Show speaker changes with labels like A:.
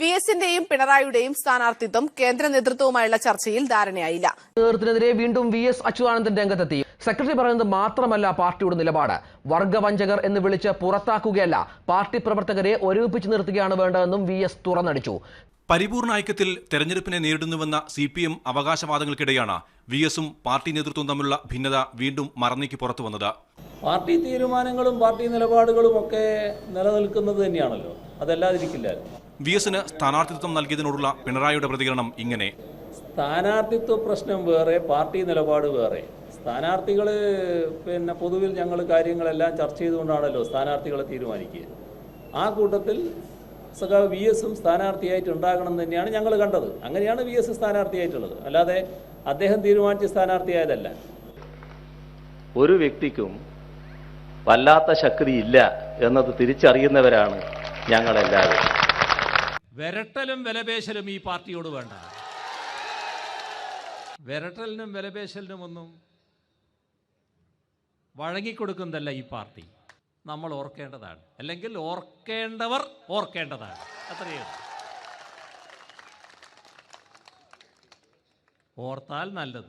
A: V എസിന്റെയും പിണറായിയുടെയും സ്ഥാനാർത്ഥിത്വം കേന്ദ്ര നേതൃത്വവുമായുള്ള ചർച്ചയിൽ ധാരണയായില്ല.
B: നേതൃത്വത്തിനെതിരെ വീണ്ടും വി എസ് അച്യുതാനന്ദൻ രംഗത്തെത്തി. സെക്രട്ടറി പറയുന്നത് മാത്രമല്ല പാർട്ടിയുടെ നിലപാട്. വർഗവഞ്ചകർ എന്ന് വിളിച്ച് പുറത്താക്കുകയല്ല, പാർട്ടി പ്രവർത്തകരെ ഒരുമിപ്പിച്ച് നിർത്തുകയാണ് വേണ്ടതെന്നും വി എസ് തുറന്നടിച്ചു.
C: പരിപൂർണ ഐക്യത്തിൽ തെരഞ്ഞെടുപ്പിനെ നേരിടുന്നുവെന്ന CPM അവകാശവാദങ്ങൾക്കിടെയാണ് വി എസും പാർട്ടി നേതൃത്വവും തമ്മിലുള്ള ഭിന്നത വീണ്ടും മറന്നേക്ക് പുറത്തു വന്നത്.
D: പാർട്ടി തീരുമാനങ്ങളും പാർട്ടി നിലപാടുകളും ഒക്കെ നിലനിൽക്കുന്നത് തന്നെയാണല്ലോ, അതല്ലാതിരിക്കില്ല.
C: വി എസിന് സ്ഥാനാർത്ഥിത്വം നൽകിയതിനോടുള്ള പിണറായിയുടെ പ്രതികരണം ഇങ്ങനെ:
D: സ്ഥാനാർത്ഥിത്വ പ്രശ്നം വേറെ, പാർട്ടി നിലപാട് വേറെ. സ്ഥാനാർത്ഥികൾ പൊതുവിൽ ഞങ്ങൾ കാര്യങ്ങളെല്ലാം ചർച്ച ചെയ്തുകൊണ്ടാണല്ലോ സ്ഥാനാർത്ഥികളെ തീരുമാനിക്കുക. ആ കൂട്ടത്തിൽ സഖാവ് വി എസും സ്ഥാനാർത്ഥിയായിട്ട് ഉണ്ടാകണം എന്ന് തന്നെയാണ് ഞങ്ങൾ കണ്ടത്. അങ്ങനെയാണ് വി എസ് സ്ഥാനാർത്ഥിയായിട്ടുള്ളത്, അല്ലാതെ അദ്ദേഹം തീരുമാനിച്ച സ്ഥാനാർത്ഥിയായതല്ല.
E: ഒരു വ്യക്തിക്കും വല്ലാത്ത ശക്തിയില്ല എന്നത് തിരിച്ചറിയുന്നവരാണ് ഞങ്ങളെല്ലാവരും.
F: വിരട്ടലും വിലപേശലും ഈ പാർട്ടിയോട് വേണ്ട. വിരട്ടലിനും വിലപേശലിനും ഒന്നും വഴങ്ങിക്കൊടുക്കുന്നതല്ല ഈ പാർട്ടി. നമ്മൾ ഓർക്കേണ്ടതാണ്, അല്ലെങ്കിൽ ഓർക്കേണ്ടവർ ഓർക്കേണ്ടതാണ്. അത്രയും ഓർത്താൽ നല്ലത്.